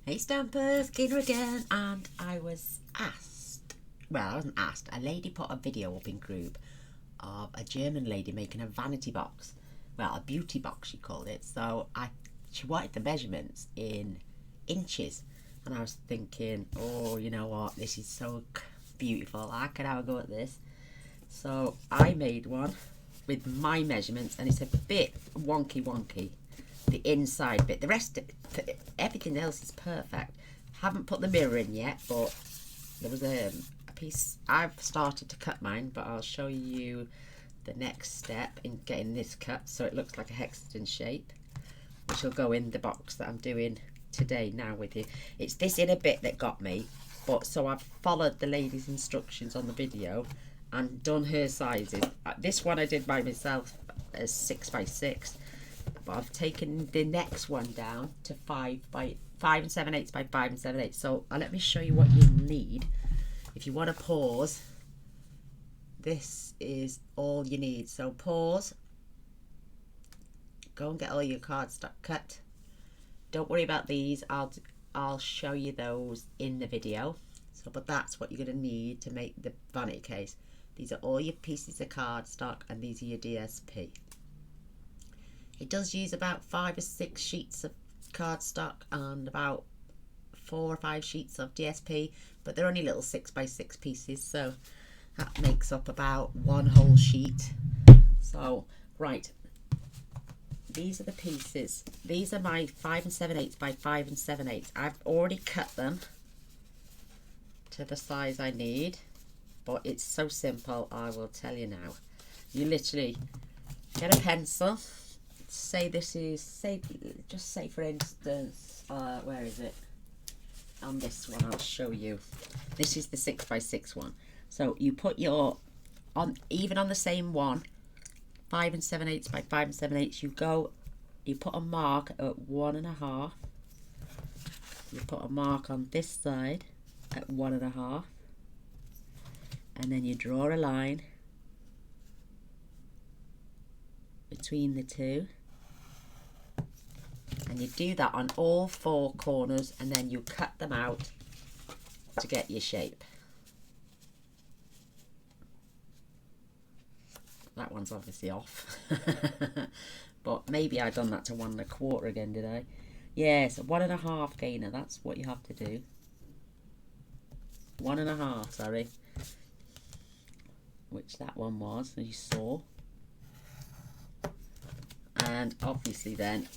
Hey Stampers, Gaynor again, and I was asked, well I wasn't asked, a lady put a video up in group of a German lady making a vanity box, well a beauty box she called it, she wanted the measurements in inches, and I was thinking, oh you know what, this is so beautiful, I could have a go at this. So I made one with my measurements, and it's a bit wonky, the inside bit. The rest, everything else is perfect. Haven't put the mirror in yet, but there was a piece. I've started to cut mine, but I'll show you the next step in getting this cut so it looks like a hexagon shape, which will go in the box that I'm doing today now with you. It's this inner bit that got me, but so I've followed the lady's instructions on the video and done her sizes. This one I did by myself as 6x6, but I've taken the next one down to 5 and 7/8 by 5 and 7/8. So let me show you what you need. If you want to pause, this is all you need. So pause, go and get all your cardstock cut. Don't worry about these, I'll show you those in the video. So but that's what you're going to need to make the vanity case. These are all your pieces of cardstock, and these are your DSP. It does use about 5 or 6 sheets of cardstock and about 4 or 5 sheets of DSP, but they're only little 6x6 pieces, so that makes up about one whole sheet. So right, these are the pieces. These are my 5 and 7/8 by 5 and 7/8. I've already cut them to the size I need, but it's so simple, I will tell you now. You literally get a pencil. Say this is, just say for instance, where is it? On this one, I'll show you. This is the 6x6 one. So you put your, even on the same one, 5 and 7/8 by 5 and 7/8, you put a mark at 1.5. You put a mark on this side at 1.5. And then you draw a line between the two, and you do that on all 4 corners, and then you cut them out to get your shape. That one's obviously off. But maybe I done that to 1.25 again, did I? Yes, 1.5 Gaynor, that's what you have to do. 1.5, sorry, which that one was, as you saw. And obviously then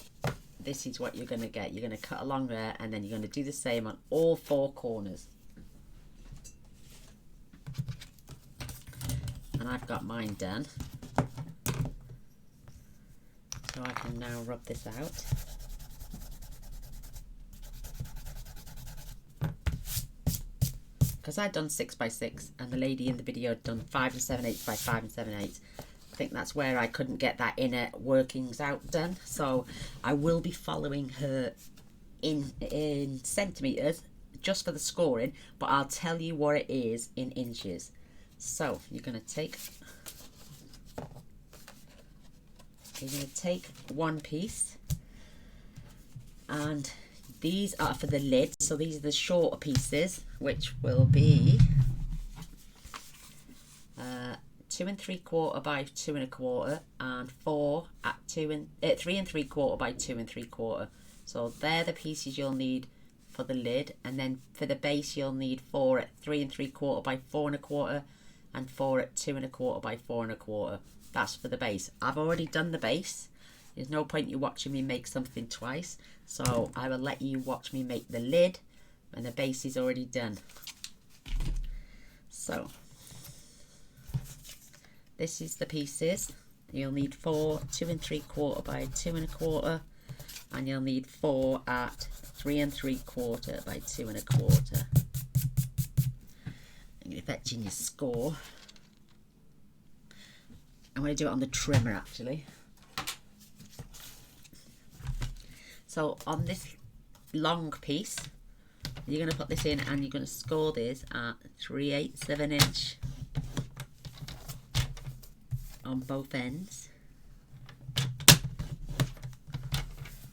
this is what you're going to get. You're going to cut along there, and then you're going to do the same on all 4 corners. And I've got mine done, so I can now rub this out. Because I'd done 6x6 and the lady in the video had done 5 and 7/8 by 5 and 7/8. I think that's where I couldn't get that inner workings out done. So I will be following her in centimetres just for the scoring, but I'll tell you what it is in inches. So you're going to take one piece, and these are for the lid, so these are the shorter pieces, which will be 2 3/4 by 2 1/4, and 4 at 3 3/4 by 2 3/4. So they're the pieces you'll need for the lid, and then for the base you'll need 4 at 3 3/4 by 4 1/4, and 4 at 2 1/4 by 4 1/4. That's for the base. I've already done the base. There's no point you watching me make something twice, so I will let you watch me make the lid, and the base is already done. So this is the pieces. You'll need 4 2 3/4 by 2 1/4, and you'll need 4 at 3 3/4 by 2 1/4. I'm going to fetch in your score. I'm going to do it on the trimmer actually. So on this long piece, you're going to put this in, and you're going to score this at 3/8 of an inch on both ends,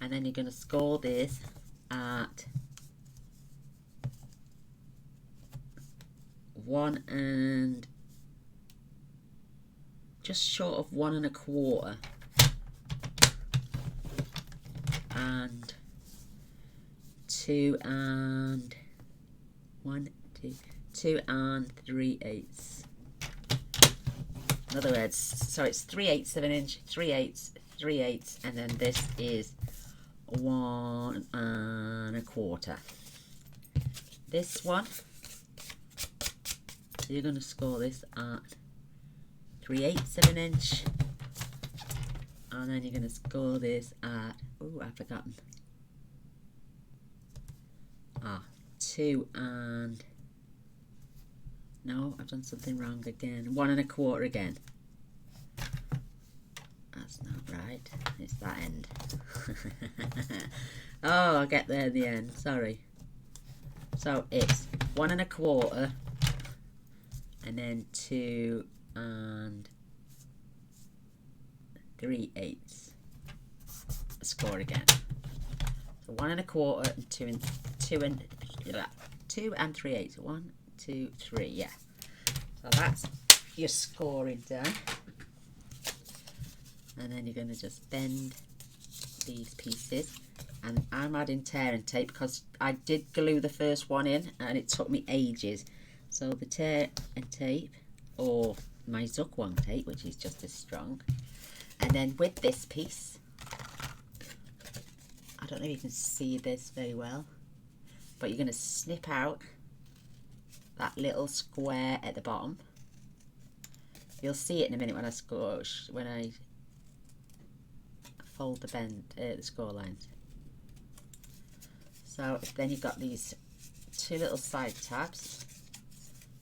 and then you're going to score this at 1 and just short of 1 1/4 and 2 and 2 and 3/8. In other words, so it's 3/8 of an inch, 3/8, 3/8, and then this is 1 1/4. This one, you're going to score this at 3/8 of an inch, and then you're going to score this at, oh, I've forgotten, 2 and, no, I've done something wrong again, 1 1/4 again. That's not right, it's that end. Oh, I'll get there at the end, sorry. So it's 1 1/4 and then 2 and 3/8. Score again. So 1 1/4 and 2 and 3/8. 1, 2, 3. Yeah. So that's your scoring done. And then you're going to just bend these pieces. And I'm adding tear and tape because I did glue the first one in and it took me ages. So the tear and tape, or my Zuck tape, which is just as strong. And then with this piece, I don't know if you can see this very well, but you're going to snip out that little square at the bottom. You'll see it in a minute when I fold the score lines. So then you've got these 2 little side tabs.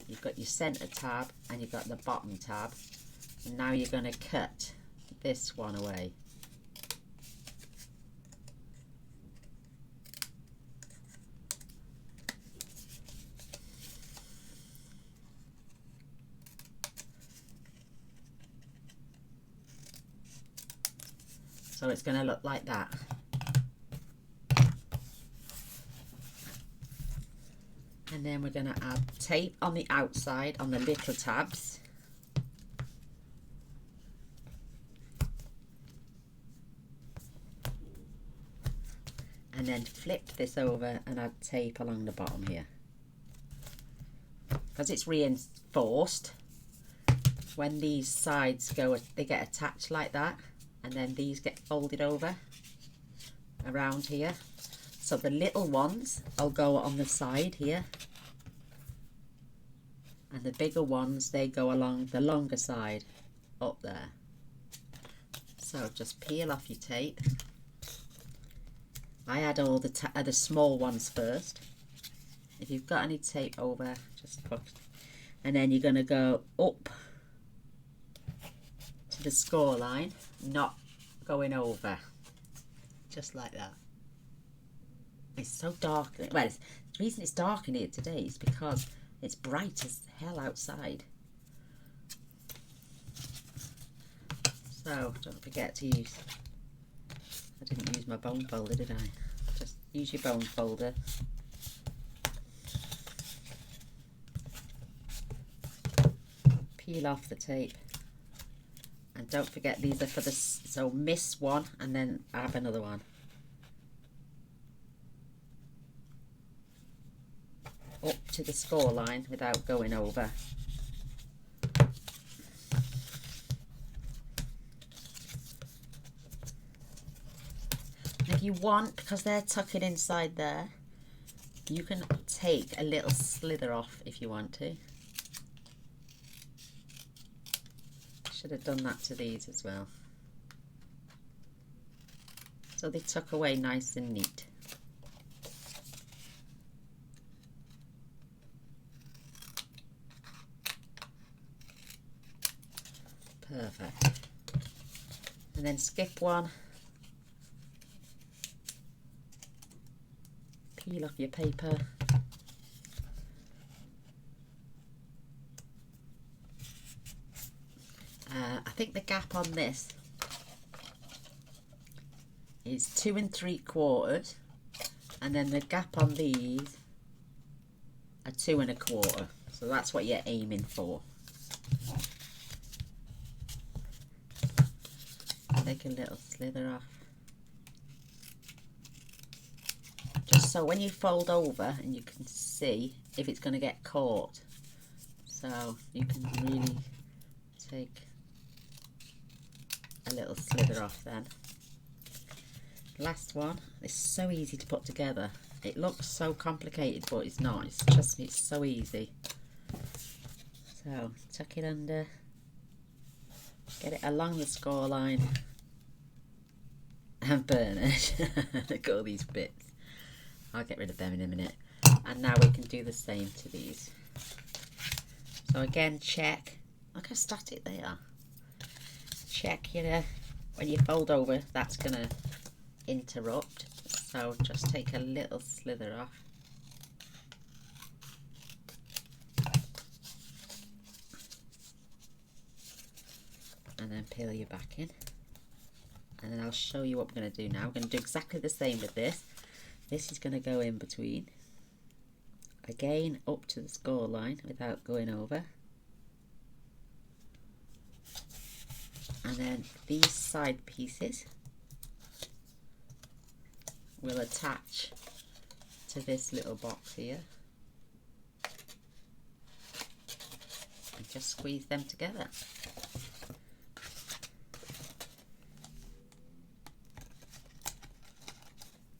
You've got your center tab and you've got the bottom tab. And now you're going to cut this one away. So it's going to look like that. And then we're going to add tape on the outside on the little tabs. And then flip this over and add tape along the bottom here. Because it's reinforced, when these sides go, they get attached like that. And then these get folded over around here. So the little ones will go on the side here. And the bigger ones, they go along the longer side up there. So just peel off your tape. I add all the small ones first. If you've got any tape over, just put. And then you're going to go up to the score line, not going over. Just like that. It's so dark. Well, the reason it's dark in here today is because it's bright as hell outside. So don't forget to use, I didn't use my bone folder, did I? Just use your bone folder. Peel off the tape. And don't forget these are for the, so miss one and then have another one. Up to the score line without going over. If you want, because they're tucking inside there, you can take a little slither off if you want to. Should have done that to these as well. So they tuck away nice and neat. Perfect. And then skip one. Peel off your paper. I think the gap on this is 2 3/4, and then the gap on these are 2 1/4. So that's what you're aiming for. Take a little slither off. Just so when you fold over and you can see if it's going to get caught. So you can really take a little slither off then. Last one. It's so easy to put together. It looks so complicated, but it's not. Trust me, it's so easy. So tuck it under. Get it along the score line. And burn it. Look at all these bits. I'll get rid of them in a minute. And now we can do the same to these. So again, check. Look how static they are. Check, you know, when you fold over, that's going to interrupt. So just take a little slither off. And then peel your back in. And then I'll show you what we're going to do now. We're going to do exactly the same with this. This is going to go in between. Again, up to the score line without going over. And then these side pieces will attach to this little box here. And just squeeze them together.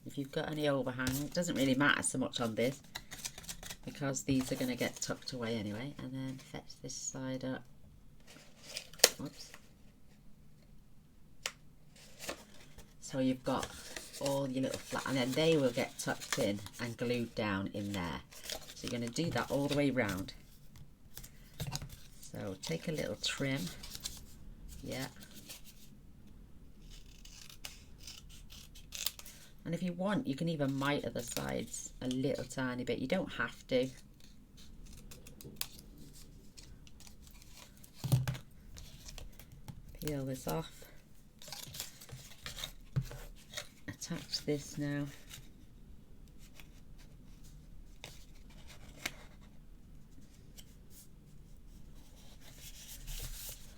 If you've got any overhang, it doesn't really matter so much on this because these are going to get tucked away anyway. And then fetch this side up. Whoops. So you've got all your little flat, and then they will get tucked in and glued down in there. So you're going to do that all the way round. So take a little trim. Yeah. And if you want, you can even miter the sides a little tiny bit. You don't have to. Peel this off. Attach this now.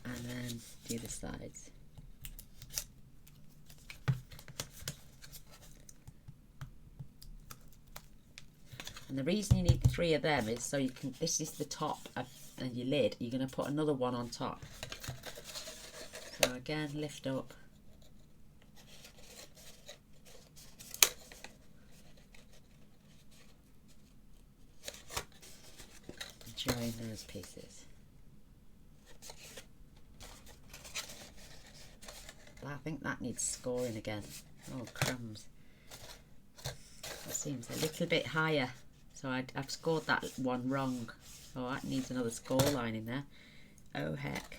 And then do the sides. And the reason you need 3 of them is so you can, this is the top and your lid, you're going to put another one on top. So again, lift up. And join those pieces. But I think that needs scoring again. Oh crumbs. That seems a little bit higher. So I've scored that one wrong. So that needs another score line in there. Oh heck.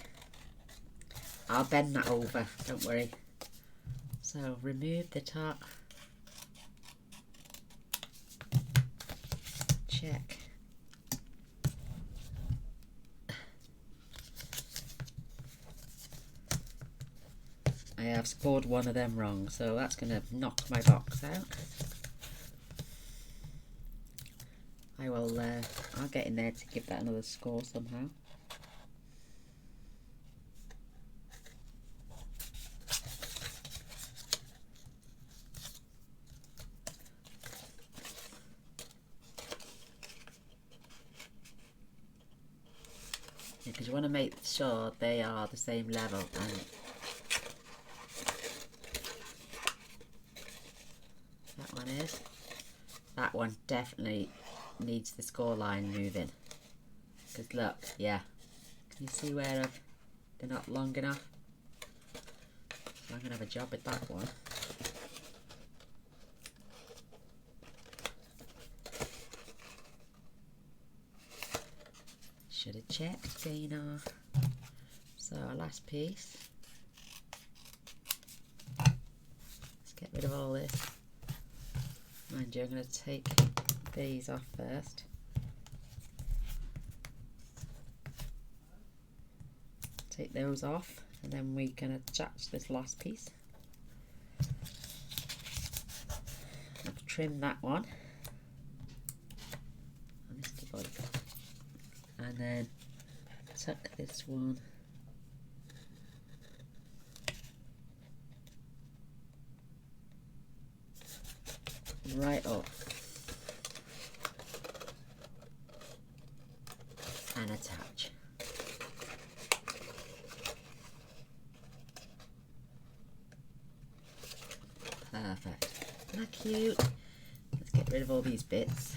I'll bend that over, don't worry. So remove the top. Check. I have scored one of them wrong, so that's going to knock my box out. I will, I'll get in there to give that another score somehow. Because you want to make sure they are the same level. And that one is. That one definitely needs the score line moving. Because look, yeah. Can you see where they're not long enough? So I'm going to have a job with that one. Should have checked, Gaynor. So our last piece. Let's get rid of all this. Mind you, I'm going to take these off first. Take those off, and then we can attach this last piece. I've trimmed that one. and then tuck this one right up and attach. Perfect. Isn't that cute? Let's get rid of all these bits.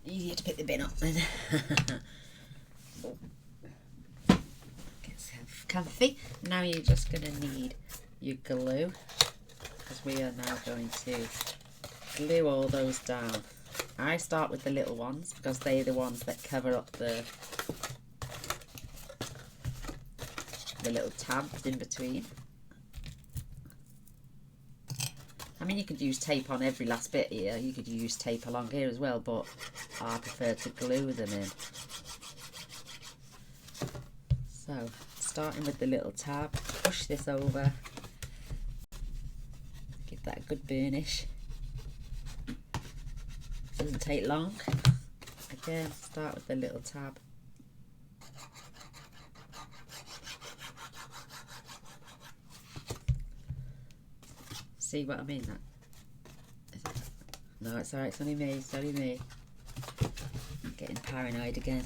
Easier to pick the bin up then. Get comfy. Now you're just going to need your glue, because we are now going to glue all those down. I start with the little ones because they're the ones that cover up the little tabs in between. I mean, you could use tape on every last bit here. You could use tape along here as well, but I prefer to glue them in. So, starting with the little tab, push this over. Give that a good burnish. Doesn't take long. Again, start with the little tab. See what I mean? No, it's alright, it's only me, it's only me. I'm getting paranoid again.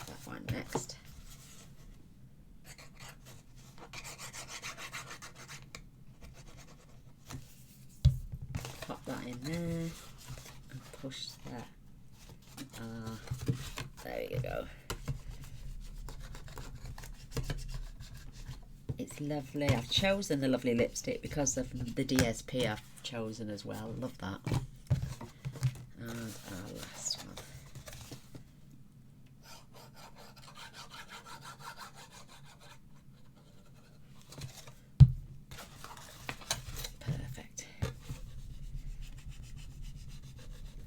That one next. Pop that in there and push that. There you go. It's lovely. I've chosen the lovely lipstick because of the DSP I've chosen as well. Love that. And our last one. Perfect.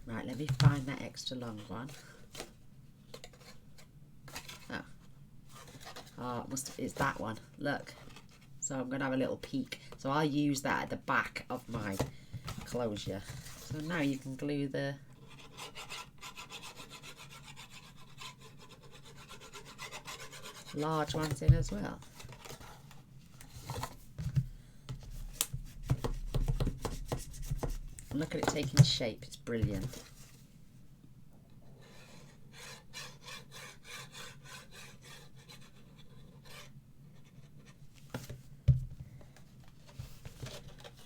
Right, let me find that extra long one. Oh, it's that one. Look. So I'm going to have a little peek. So I'll use that at the back of my closure. So now you can glue the large ones in as well. And look at it taking shape. It's brilliant.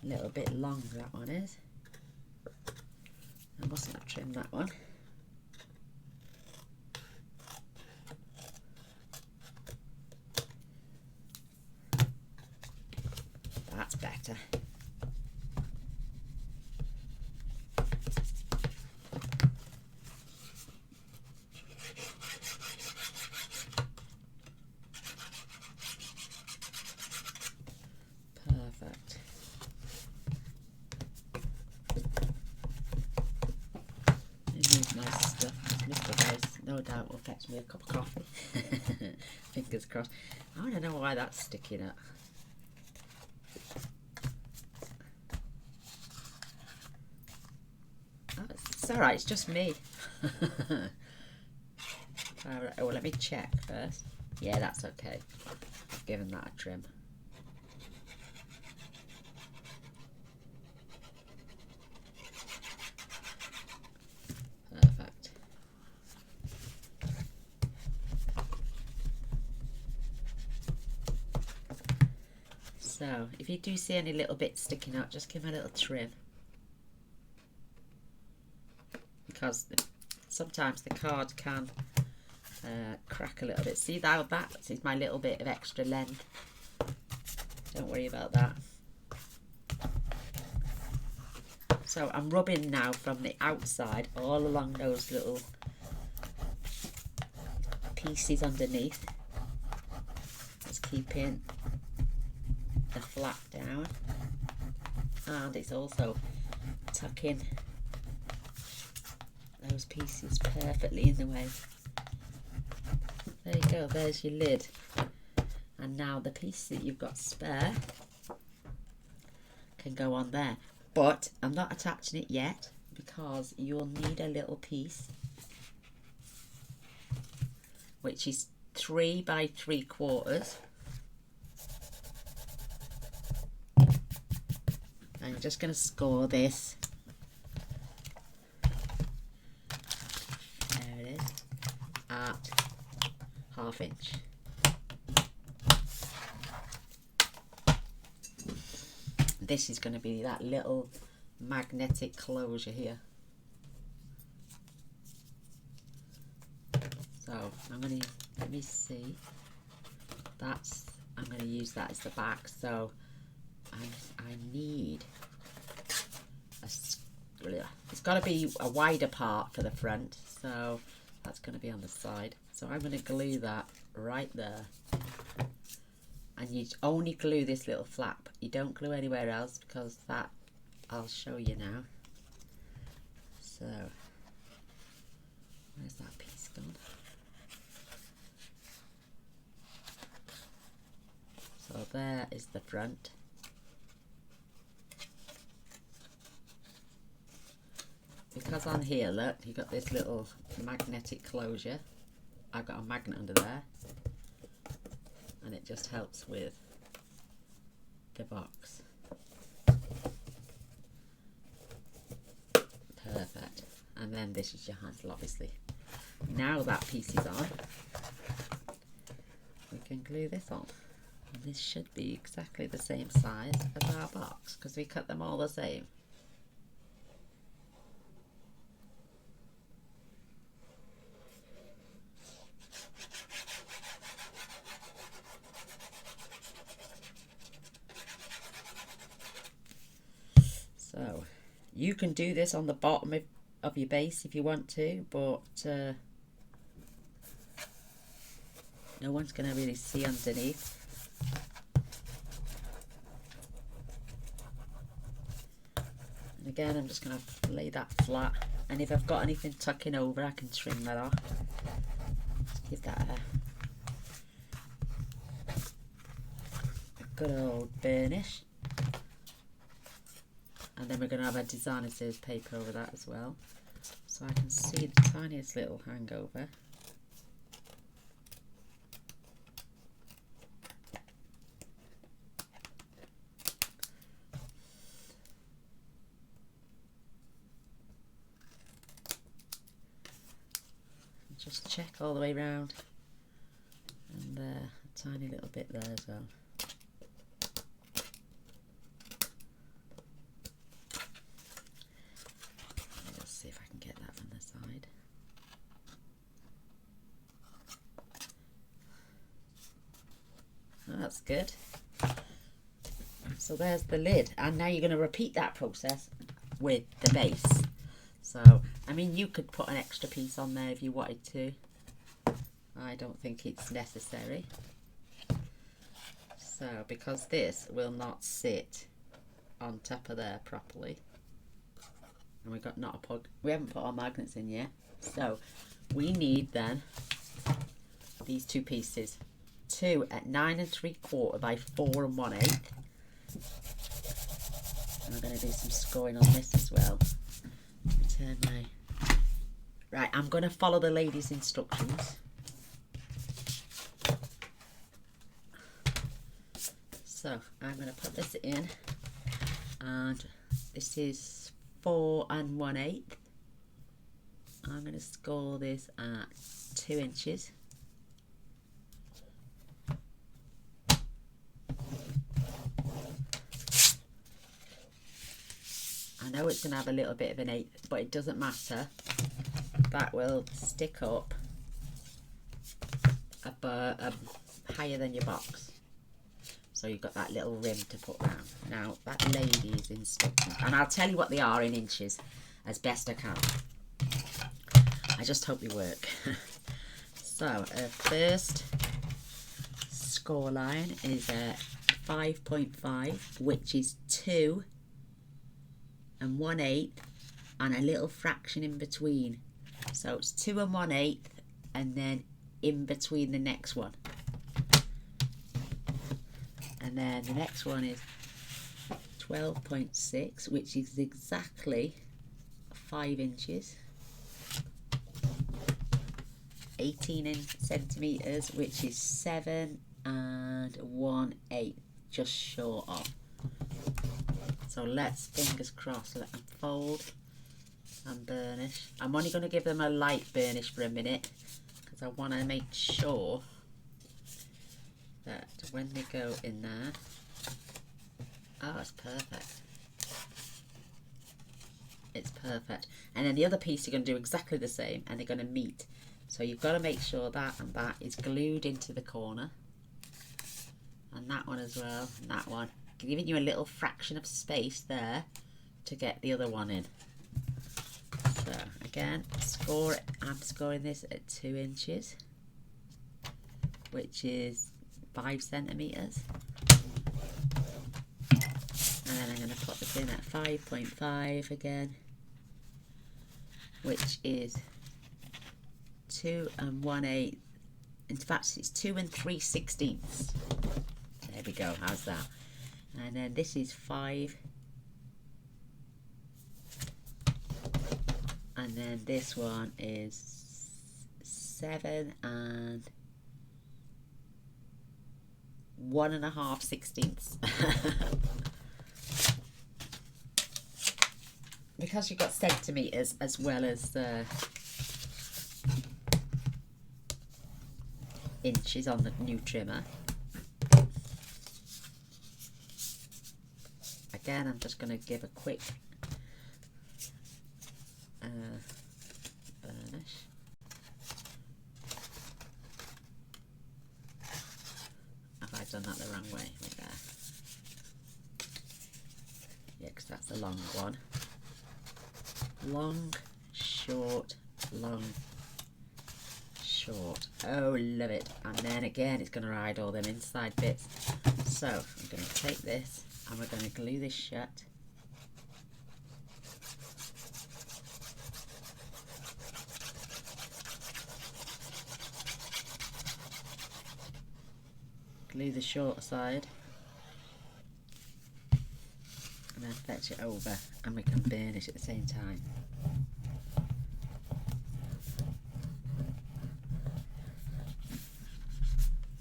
A little bit long, that one is. I mustn't have trimmed that one. That's better. Perfect. Nice stuff. Mr. Rice, no doubt, will fetch me a cup of coffee. Fingers crossed. I don't know why that's sticking up. Oh, it's alright, it's just me. Oh, let me check first. Yeah, that's okay. I've given that a trim. Perfect. So, if you do see any little bits sticking out, just give them a little trim. Because sometimes the card can crack a little bit. See, that is my little bit of extra length. Don't worry about that. So I'm rubbing now from the outside all along those little pieces underneath. It's keeping the flap down, and it's also tucking those pieces perfectly in the way. There you go, there's your lid. And now the piece that you've got spare can go on there. But I'm not attaching it yet because you'll need a little piece which is 3 by 3/4. And you're just going to score this. There it is. At 1/2 inch. This is going to be that little magnetic closure here. So I'm going to, let me see, I'm going to use that as the back. So I need it's got to be a wider part for the front, so that's going to be on the side. So I'm going to glue that right there, and you only glue this little flap. You don't glue anywhere else because that I'll show you now. So where's that piece gone? So there is the front. Because on here, look, you got this little magnetic closure. I've got a magnet under there, and it just helps with the box. Perfect. And then this is your handle, obviously. Now that piece is on, we can glue this on. And this should be exactly the same size as our box because we cut them all the same. So you can do this on the bottom of your base if you want to, but no one's going to really see underneath. And again, I'm just going to lay that flat, and if I've got anything tucking over, I can trim that off. Just give that a good old burnish. And then we're going to have a designer series paper over that as well, so I can see the tiniest little hangover. Just check all the way around, and a tiny little bit there as well. Let's see if I can get that from the side. Oh, that's good. So there's the lid, and now you're going to repeat that process with the base. So, I mean, you could put an extra piece on there if you wanted to. I don't think it's necessary. So, because this will not sit on top of there properly. And we haven't put our magnets in yet. So, we need then these two pieces. 2 at 9 3/4 by 4 1/8. And I'm going to do some scoring on this as well. Turn my... Right, I'm going to follow the lady's instructions. So I'm going to put this in, and this is 4 1/8. I'm going to score this at 2 inches. I know it's going to have a little bit of an 8, but it doesn't matter. That will stick up higher than your box. So you've got that little rim to put round. Now, that lady is instructing, and I'll tell you what they are in inches as best I can. I just hope they work. So, first score line is 5.5, which is 2 1/8, and a little fraction in between. So it's 2 1/8, and then in between the next one. And then the next one is 12.6, which is exactly 5 inches. 18 centimeters, which is 7 1/8, just short of. So let's, fingers crossed, let them fold and burnish. I'm only going to give them a light burnish for a minute because I want to make sure that when they go in there, oh, it's perfect. It's perfect. And then the other piece, you're going to do exactly the same, and they're going to meet. So you've got to make sure that and that is glued into the corner, and that one as well, and that one, giving you a little fraction of space there to get the other one in. So again, score it. I'm scoring this at 2 inches, which is 5 centimeters, and then I'm going to put this in at 5.5 again, which is 2 1/8. In fact, it's 2 3/16. There we go. How's that? And then this is 5, and then this one is 7 1.5/16. Because you've got centimeters as well as inches on the new trimmer. Again, I'm just going to give a quick burnish. Have I done that the wrong way? Right there. Yeah, because that's the long one. Long, short, long, short. Oh, love it. And then again, it's going to hide all them inside bits. So I'm going to take this and we're going to glue this shut. Glue the short side, and then fetch it over, and we can burnish at the same time.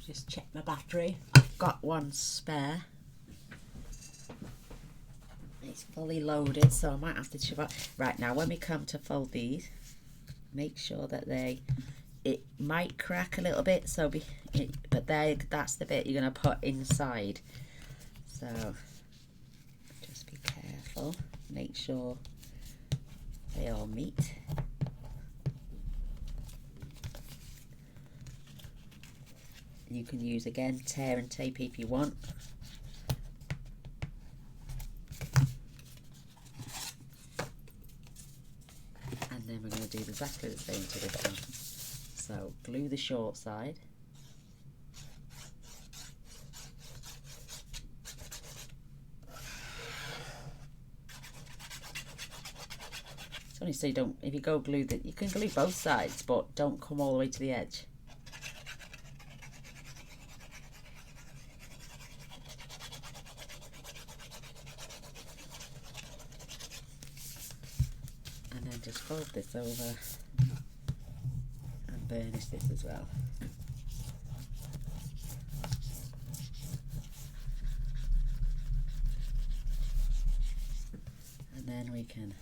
Just check my battery. I've got one spare. It's fully loaded, so I might have to shove up. Right, now when we come to fold these, make sure that it might crack a little bit, so but that's the bit you're going to put inside. So just be careful, make sure they all meet. You can use, again, tear and tape if you want. And then we're going to do exactly the same to this one. So glue the short side. It's only so you don't, if you go glue that, you can glue both sides, but don't come all the way to the edge. And then just fold this over and burnish this as well. And then we can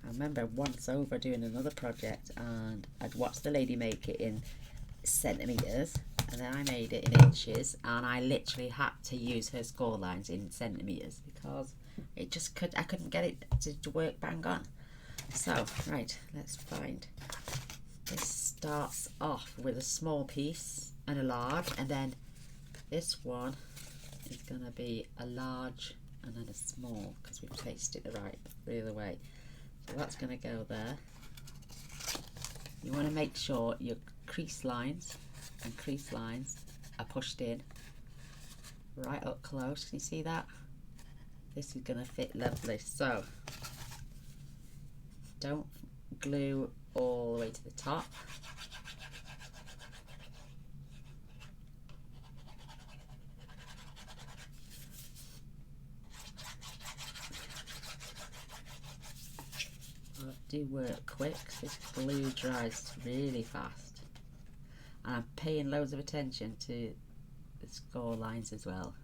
I remember once over doing another project, and I'd watched the lady make it in centimetres, and then I made it in inches, and I literally had to use her score lines in centimetres because it just I couldn't get it to work bang on. So right, let's find, this starts off with a small piece and a large, and then this one is going to be a large and then a small because we've placed it the other way. So that's going to go there. You want to make sure your crease lines and crease lines are pushed in right up close. Can you see that? This is going to fit lovely. So don't glue all the way to the top. Do work quick. This glue dries really fast, and I'm paying loads of attention to the score lines as well.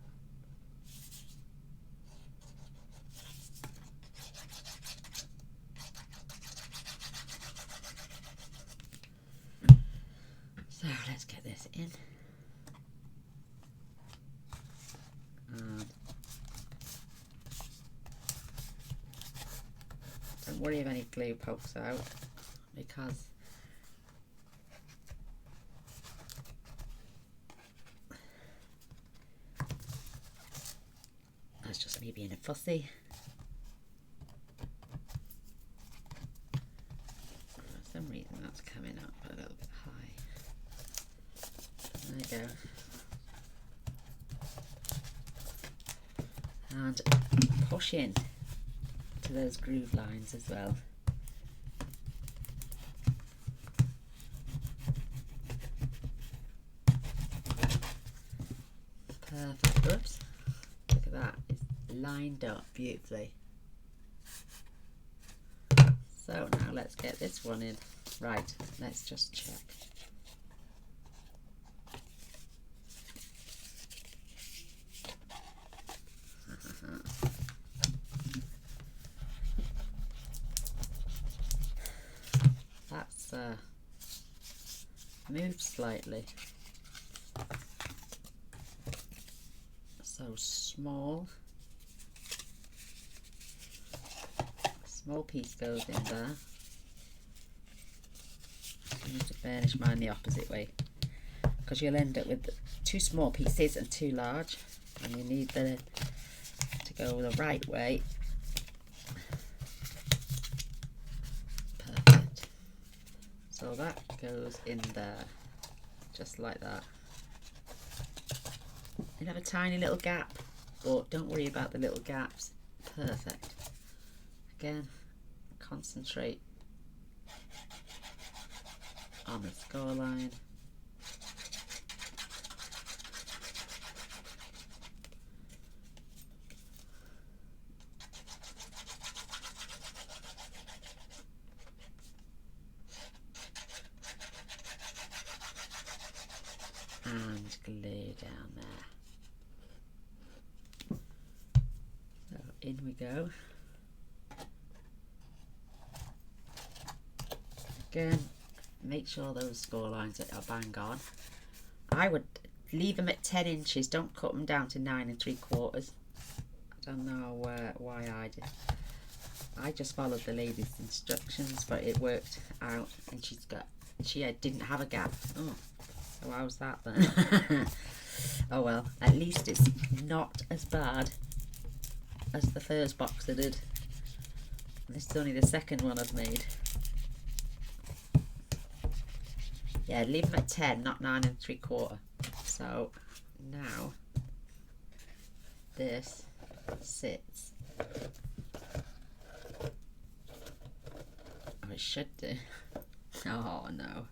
So let's get this in. Don't worry if any glue pokes out, because that's just me being a fussy. For some reason that's coming up a little bit high. There you go. And push in to those groove lines as well. Perfect. Oops. Look at that. It's lined up beautifully. So now let's get this one in. Right, let's just check. That's moved slightly. So small piece goes in there. I need to burnish mine the opposite way, because you'll end up with 2 small pieces and 2 large, and you need to go the right way. Perfect. So that goes in there, just like that. You have a tiny little gap, but don't worry about the little gaps. Perfect. Again, concentrate on the score line. And glue down there. So in we go. Again, make sure those score lines are bang on. I would leave them at 10 inches, don't cut them down to 9 3/4. I don't know why I did. I just followed the lady's instructions, but it worked out, and she didn't have a gap. Oh, so how's that then? Oh well, at least it's not as bad as the first box I did. This is only the second one I've made. Yeah, leave them at 10, not 9 3/4. So now this sits. Oh, it should do. Oh no.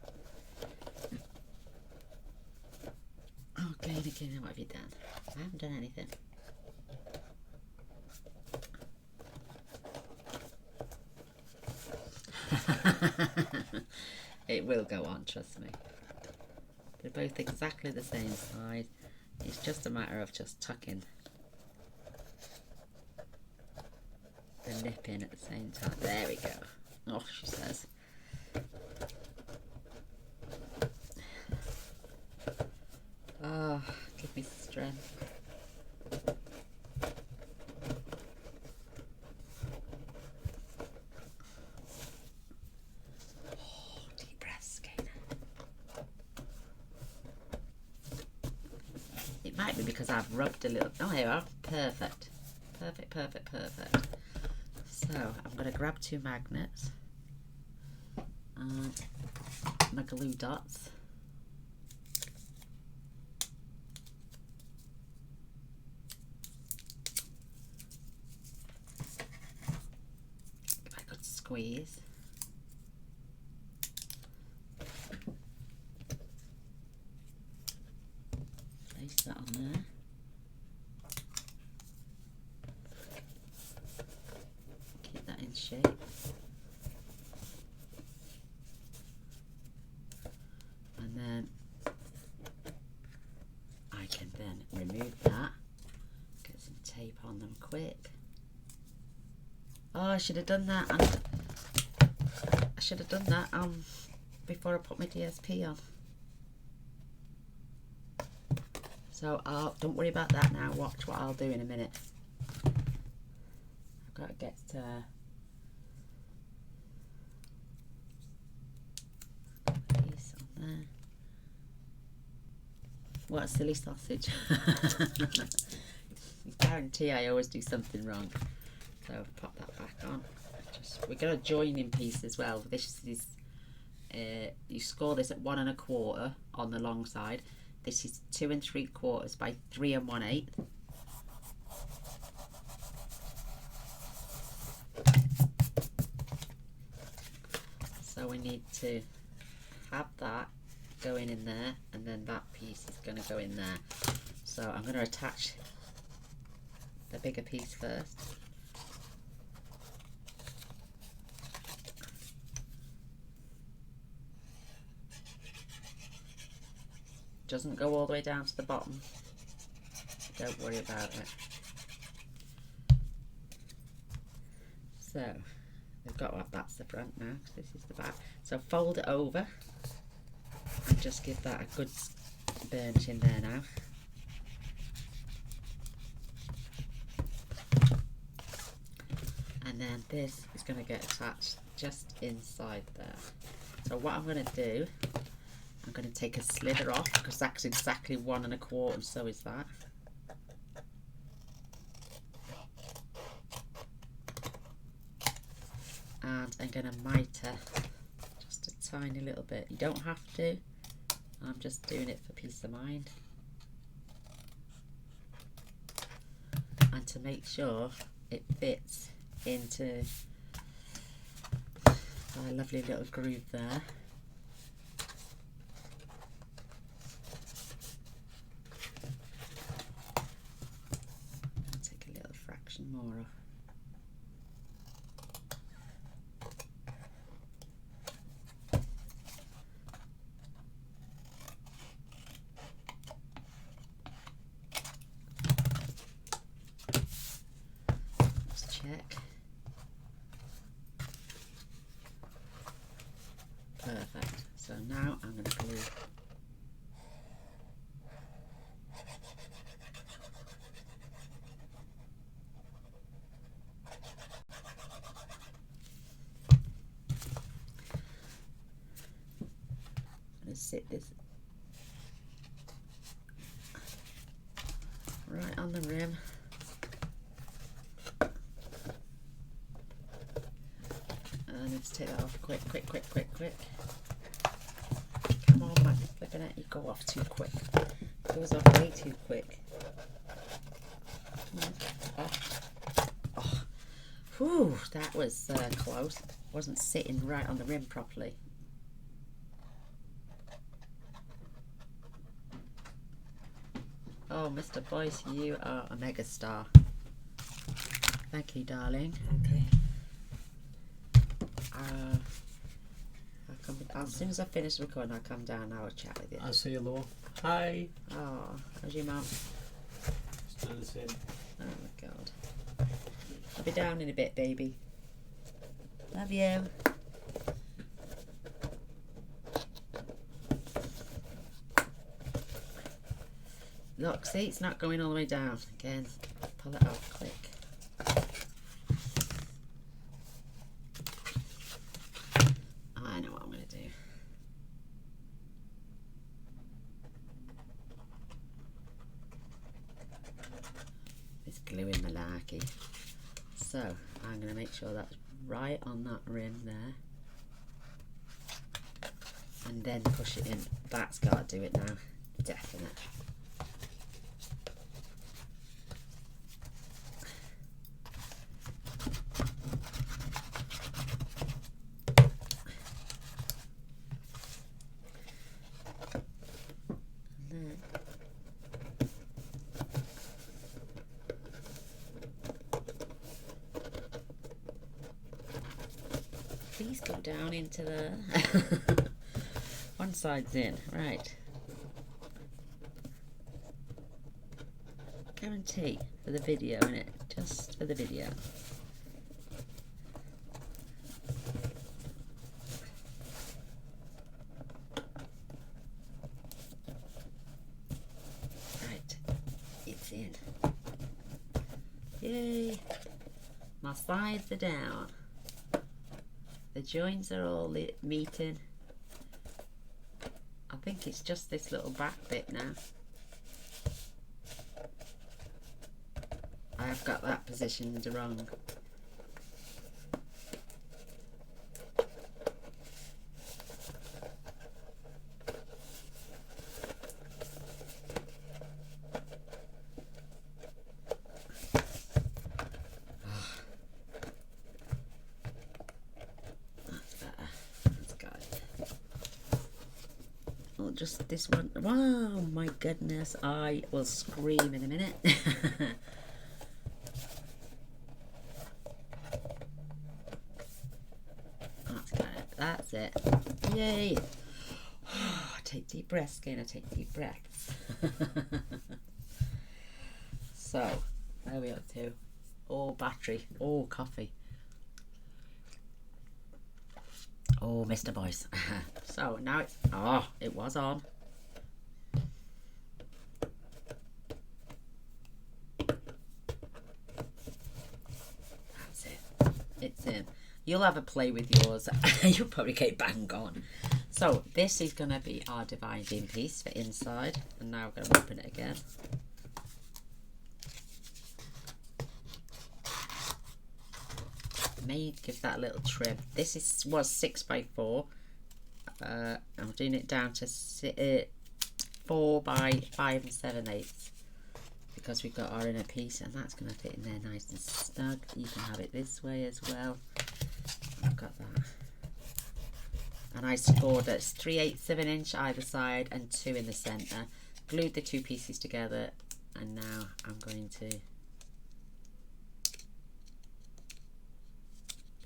Oh, again, what have you done? I haven't done anything. It will go on, trust me. They're both exactly the same size. It's just a matter of just tucking the nip in at the same time. There we go. Oh, she says. Oh, give me strength. Might be because I've rubbed a little. Oh, here we are. Perfect. Perfect, perfect, perfect. So I'm going to grab 2 magnets and my glue dots. Give it a good squeeze. Place that on there. Keep that in shape. And then I can then remove that, get some tape on them quick. Oh, I should have done that, and I should have done that before I put my DSP on. So don't worry about that now. Watch what I'll do in a minute. I've got to get piece on there. What a silly sausage. I guarantee I always do something wrong. So pop that back on. We're going to join in piece as well. This is you score this at 1 1/4 on the long side. This is 2 3/4 by 3 1/8. So we need to have that going in there, and then that piece is going to go in there. So I'm going to attach the bigger piece first. Doesn't go all the way down to the bottom. Don't worry about it. So we've got that's the front now, because this is the back. So fold it over and just give that a good burnish in there now. And then this is going to get attached just inside there. So what I'm going to do, I'm going to take a slither off, because that's exactly 1 1/4, and so is that. And I'm going to mitre just a tiny little bit. You don't have to. I'm just doing it for peace of mind. And to make sure it fits into a lovely little groove there. I'll take a little fraction more off. Check. Perfect. So now I'm going to glue sit this right on the rim. Let's take that off quick. Come on, man, flipping it, you go off too quick. It goes off way too quick. Oh. Whew, that was close. Wasn't sitting right on the rim properly. Oh, Mr. Boyce, you are a mega star. Thank you, darling. Okay. As soon as I finish recording, I'll come down and I'll chat with you. I'll say hello. Hi. Oh, how's your mum? Still the same. Oh my god. I'll be down in a bit, baby. Love you. Look, see, it's not going all the way down. Again, pull it off quick. I know what I'm going to do. It's gluing malarkey. So, I'm going to make sure that's right on that rim there. and then push it in. That's got to do it now, definite. Please go down into the one side's in, right. Guarantee for the video, innit? Just for the video. Right, it's in. Yay! My sides are down. The joints are all meeting. I think it's just this little back bit now. I have got that positioned wrong. Just this one. Wow, my goodness, I will scream in a minute. That's got it. That's it. Yay. Take deep breaths, Gaynor. Take deep breaths. So, where are we up to? Oh, battery. Oh, coffee. Oh, Mr. Boyce. So now it's, oh, it was on. That's it. It's in. You'll have a play with yours. You'll probably get bang on. So this is going to be our dividing piece for inside. And now we're going to open it again. May give that a little trim. This was 6x4. I'm doing it down to 4 by 5 7/8 because we've got our inner piece, and that's going to fit in there nice and snug. You can have it this way as well. I've got that, and I scored at 3/8 of an inch either side and 2 in the centre. Glued the two pieces together, and now I'm going to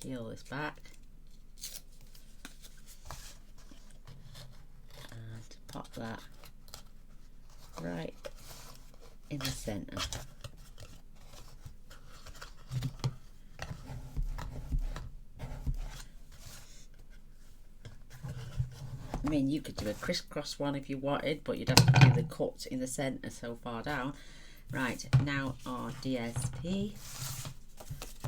peel this back and pop that right in the centre. I mean, you could do a crisscross one if you wanted, but you'd have to do the cut in the centre so far down. Right, now our DSP.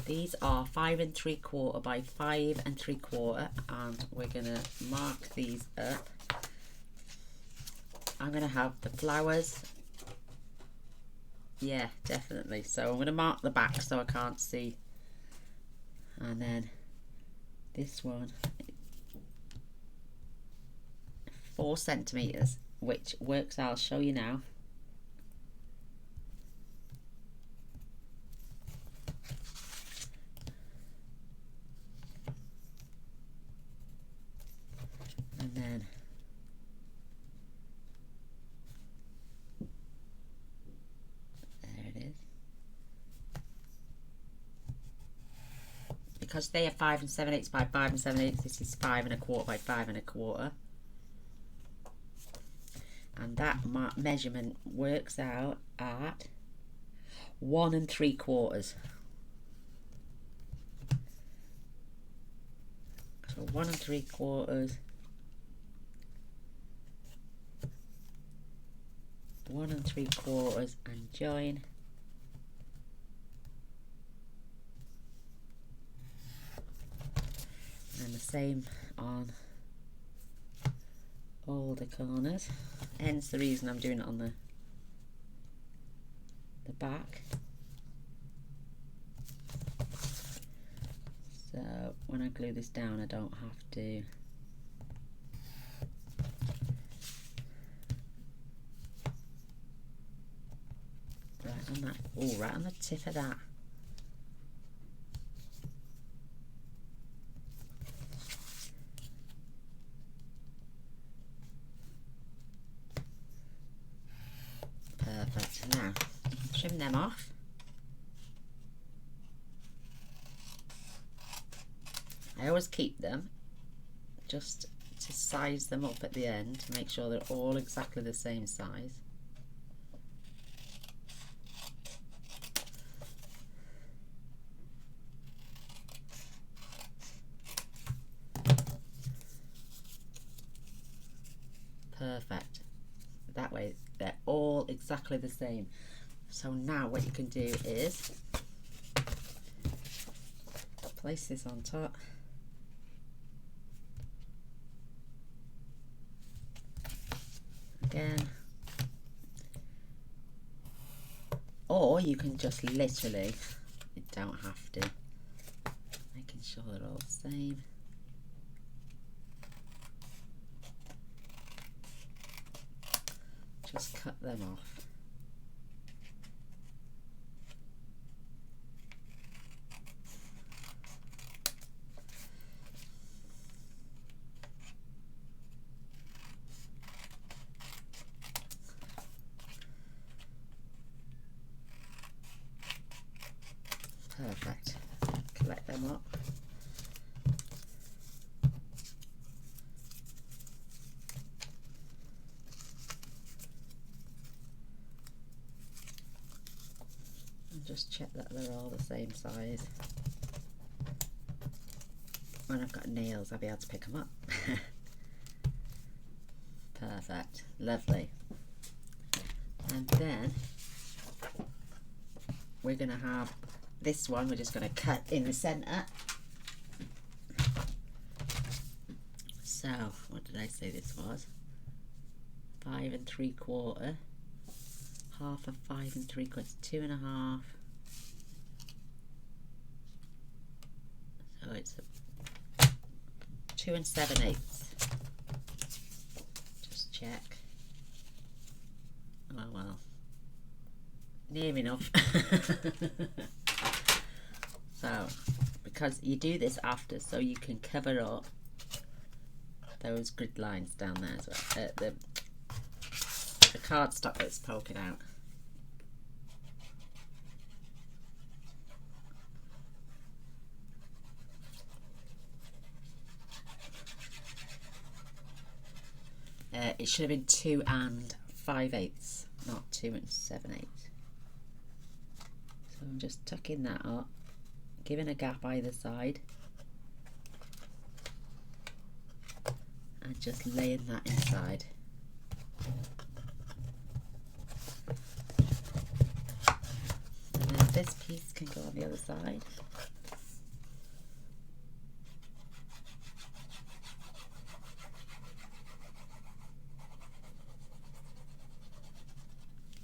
These are 5 3/4 by 5 3/4, and we're gonna mark these up. I'm gonna have the flowers. Yeah, definitely. So I'm gonna mark the back so I can't see, and then this one, 4 centimeters, which works out. I'll show you now. And then there it is. Because they are 5 7/8 by 5 7/8, this is 5 1/4 by 5 1/4. And that measurement works out at 1 3/4. So 1 3/4, 1 3/4, and join. And the same on all the corners, hence the reason I'm doing it on the back. So when I glue this down, I don't have to Oh, right on the tip of that. Perfect. Now, trim them off. I always keep them just to size them up at the end to make sure they're all exactly the same size. Perfect. That way they're all exactly the same. So now what you can do is place this on top. Again. Or you can just literally, you don't have to, making sure they're all the same. Just cut them off. Perfect. Collect them up. And just check that they're all the same size. When I've got nails, I'll be able to pick them up. Perfect. Lovely. And then we're going to have this one, we're just going to cut in the centre. So, what did I say this was? 5 3/4, half of 5 3/4, 2 1/2. So it's 2 7/8. Just check. Oh well, near enough. So, because you do this after, so you can cover up those grid lines down there as well. The cardstock that's poking out. It should have been 2 5/8, not 2 7/8. So I'm just tucking that up, giving a gap either side, and just laying that inside. And then this piece can go on the other side.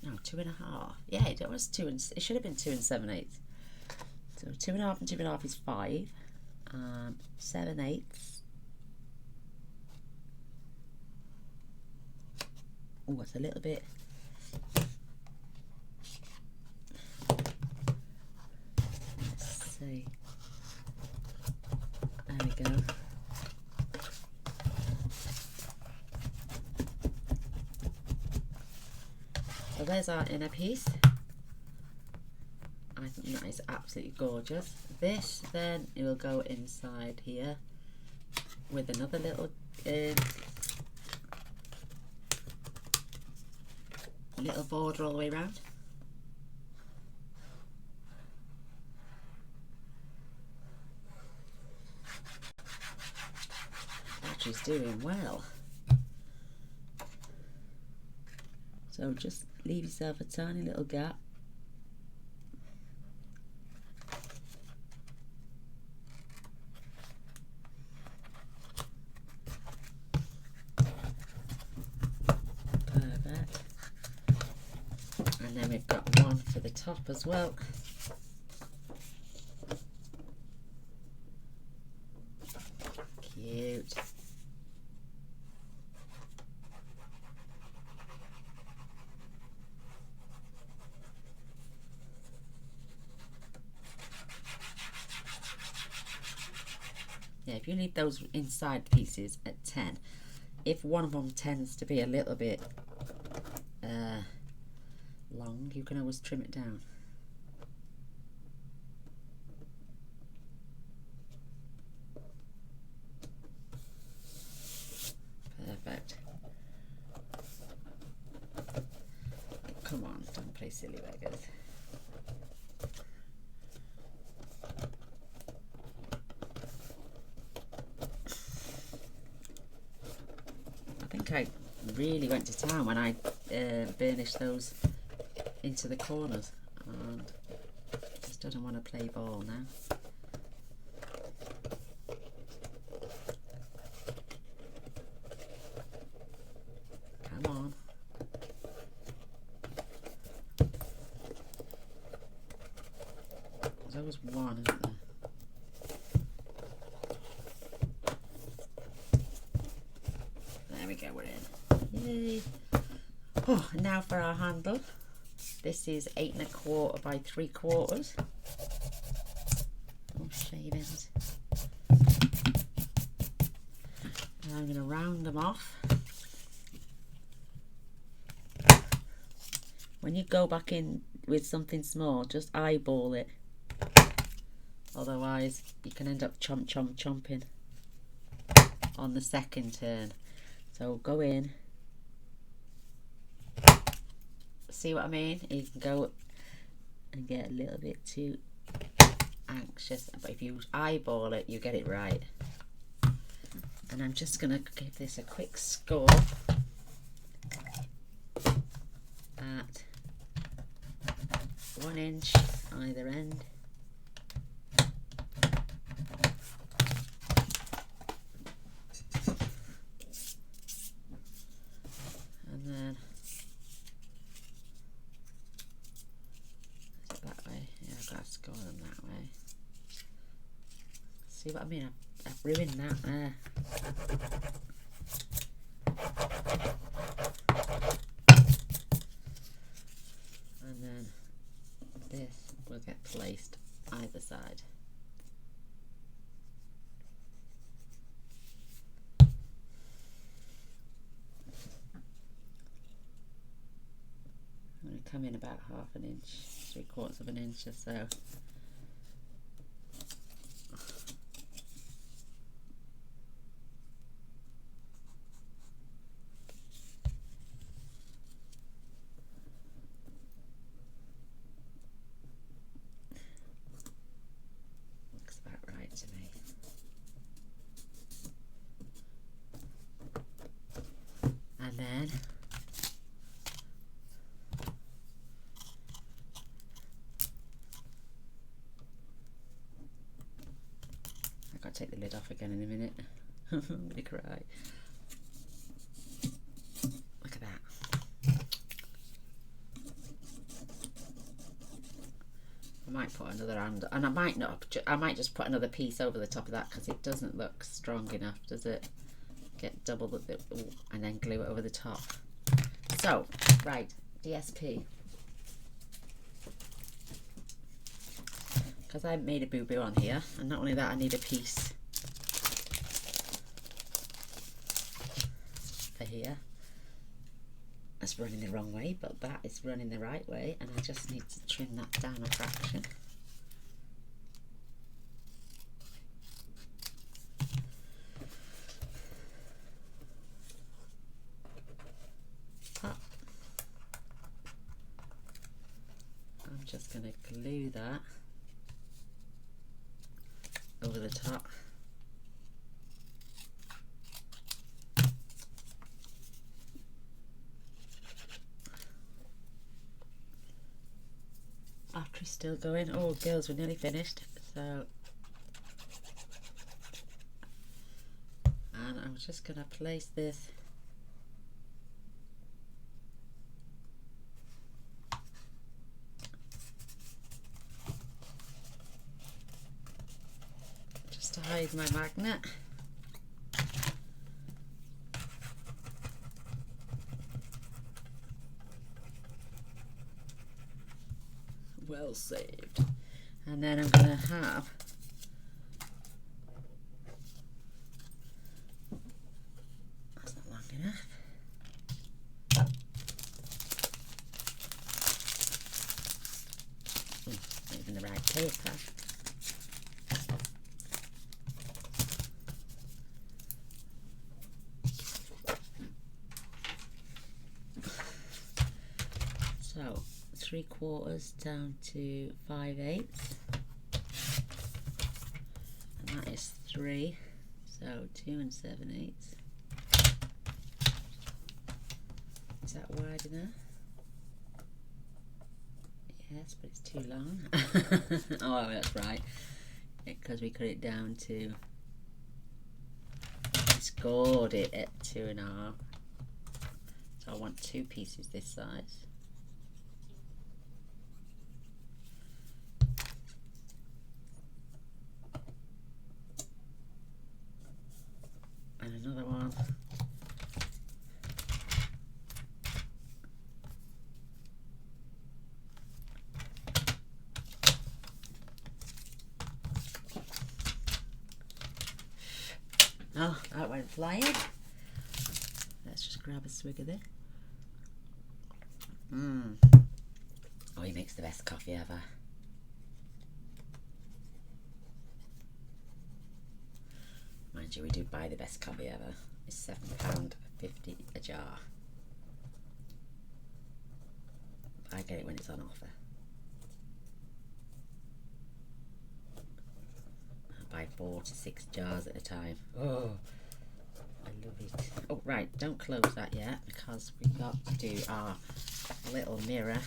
No, 2 1/2. Yeah, it was 2 and it should have been 2 7/8. So 2 1/2 and 2 1/2 is 5. 7/8. Oh, it's a little bit. Let's see. There we go. So there's our inner piece. I think that is absolutely gorgeous. This then it will go inside here with another little little border all the way around. She's doing well. So just leave yourself a tiny little gap. Perfect. And then we've got one for the top as well. Cute. Yeah, if you leave those inside pieces at 10, if one of them tends to be a little bit long, you can always trim it down. Perfect. Come on, don't play silly beggars. I think I really went to town when I burnished those into the corners, and just don't want to play ball now. Come on. There's always one, isn't there? There we go, we're in. Yay. Oh, now for our handle. This is 8 1/4 by 3/4. Oh, shavings. And I'm going to round them off. When you go back in with something small, just eyeball it. Otherwise, you can end up chomping on the second turn. So go in. See what I mean? You can go and get a little bit too anxious, but if you eyeball it, you get it right. And I'm just going to give this a quick score at 1 inch either end. And then that way. Yeah, I've got to score them that way. See what I mean? I've ruined that there. And then this will get placed either side. I'm going to come in about 1/2 inch, 3/4 of an inch or so. Looks about right to me. And then I've got to take the lid off again in a minute. I'm going to cry. Look at that. I might put another hand, and I might not. I might just put another piece over the top of that because it doesn't look strong enough, does it? Get double the, and then glue it over the top. So, right, DSP. Because I made a boo-boo on here, and not only that, I need a piece for here. That's running the wrong way, but that is running the right way, and I just need to trim that down a fraction. Up. I'm just going to glue that over the top. Battery's still going. Oh girls, we're nearly finished. So, and I'm just going to place this just to hide my magnet. Well saved. And then I'm going to have 3/4 down to 5/8, and that is 3, so 2 7/8. Is that wide enough? Yes, but it's too long. Oh, that's right, because we cut it down to, scored it at 2.5, so I want 2 pieces this size. And another one. Oh, that went flying. Let's just grab a swig of this. Oh, he makes the best coffee ever. Mind you, we do buy the best coffee ever. It's £7.50 a jar. I get it when it's on offer. I buy 4 to 6 jars at a time. Oh, I love it. Oh, right, don't close that yet, because we've got to do our little mirror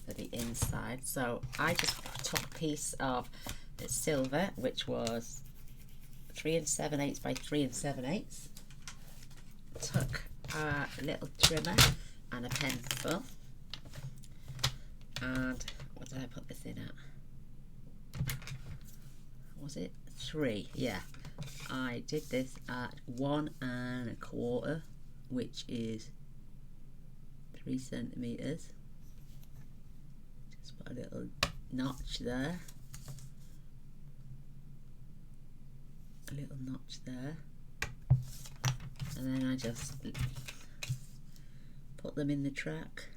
for the inside. So I just took a piece of the silver, which was 3 7/8 by 3 7/8. Took a little trimmer and a pencil, and what did I put this in at? Was it 3? Yeah, I did this at 1 1/4, which is 3 centimeters. Just put a little notch there, a little notch there, and then I just put them in the track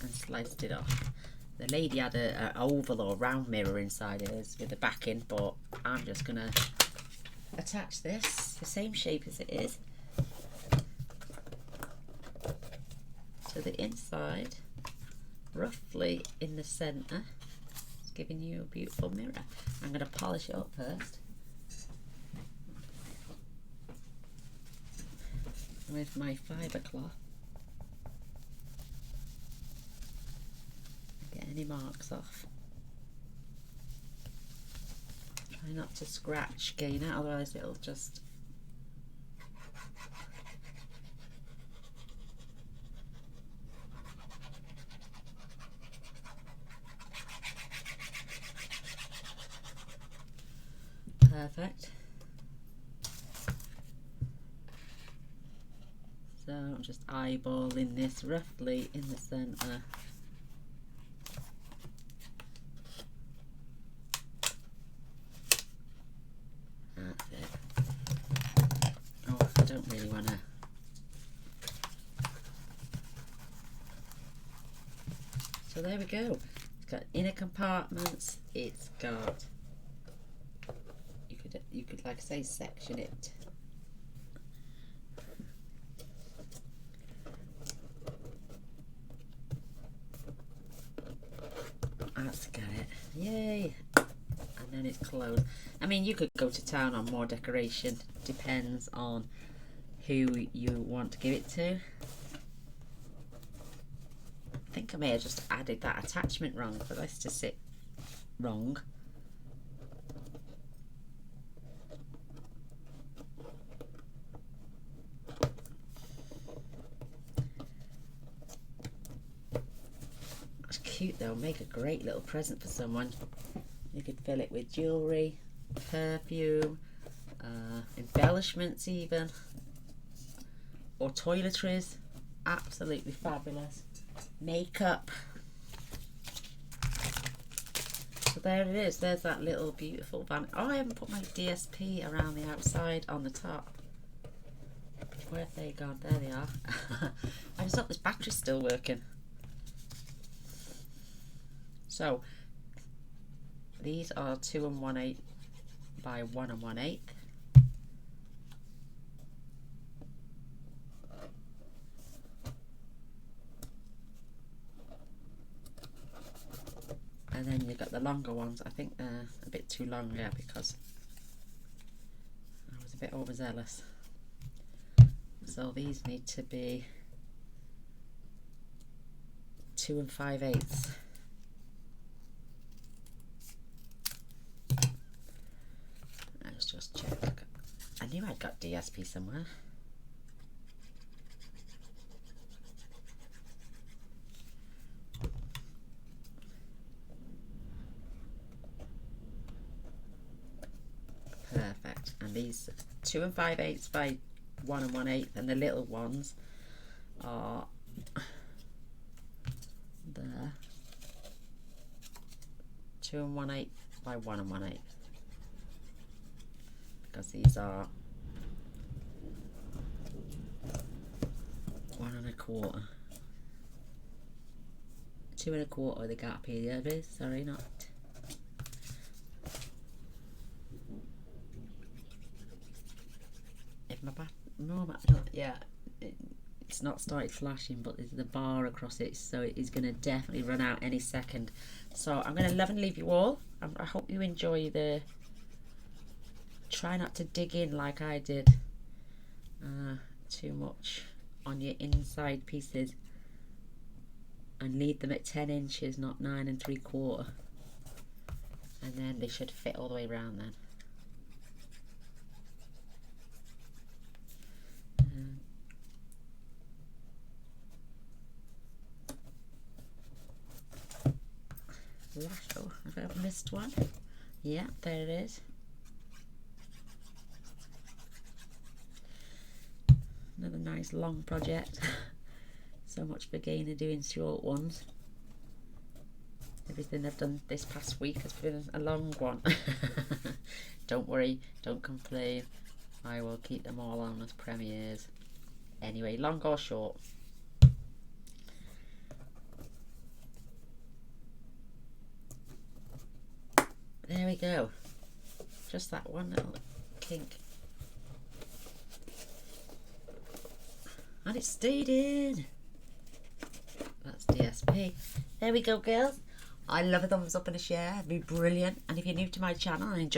and sliced it off. The lady had an oval or round mirror inside hers with a backing, but I'm just going to attach this the same shape as it is to the inside, roughly in the centre. It's giving you a beautiful mirror. I'm going to polish it up first with my fibre cloth. Get any marks off. Try not to scratch Gaynor, otherwise it'll just perfect. So I'm just eyeballing this roughly in the centre. That's it. Oh, I don't really want to. So there we go. It's got inner compartments. It's got. You could, like I say, section it. That's got it. Yay! And then it's closed. I mean, you could go to town on more decoration. Depends on who you want to give it to. I think I may have just added that attachment wrong for this to sit wrong. That's cute though. Make a great little present for someone. You could fill it with jewellery, perfume, embellishments even, or toiletries. Absolutely fabulous. Makeup. So there it is. There's that little beautiful van. Oh, I haven't put my DSP around the outside on the top. Where have they gone? There they are. I just hope this battery's still working. So these are 2 1/8 by 1 1/8. And then you've got the longer ones. I think they're a bit too long here because I was a bit overzealous. So these need to be 2 5/8. Let's just check. I knew I'd got DSP somewhere. Perfect. And these 2 5/8 by 1 1/8, and the little ones are there, 2 1/8 by 1 1/8, because these are 1 1/4. 2 1/4 the gap here, there is, sorry, not. If my bat, no, yeah, it's not started flashing, but there's the bar across it, so it is going to definitely run out any second. So I'm going to love and leave you all. I hope you enjoy the. Try not to dig in like I did too much on your inside pieces, and leave them at 10 inches, not 9 3/4, and then they should fit all the way around then. Oh, have I ever missed one? Yeah, there it is. Another nice long project. So much for Gaynor doing short ones. Everything I've done this past week has been a long one. Don't worry, don't complain. I will keep them all on as premieres. Anyway, long or short. There we go. Just that one little kink. And it stayed in. That's DSP. There we go, girls. I love a thumbs up and a share. It'd be brilliant. And if you're new to my channel and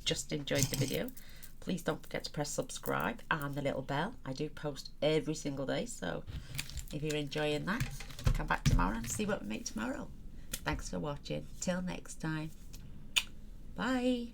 just enjoyed the video, please don't forget to press subscribe and the little bell. I do post every single day, so if you're enjoying that, come back tomorrow and see what we make tomorrow. Thanks for watching. Till next time. Bye.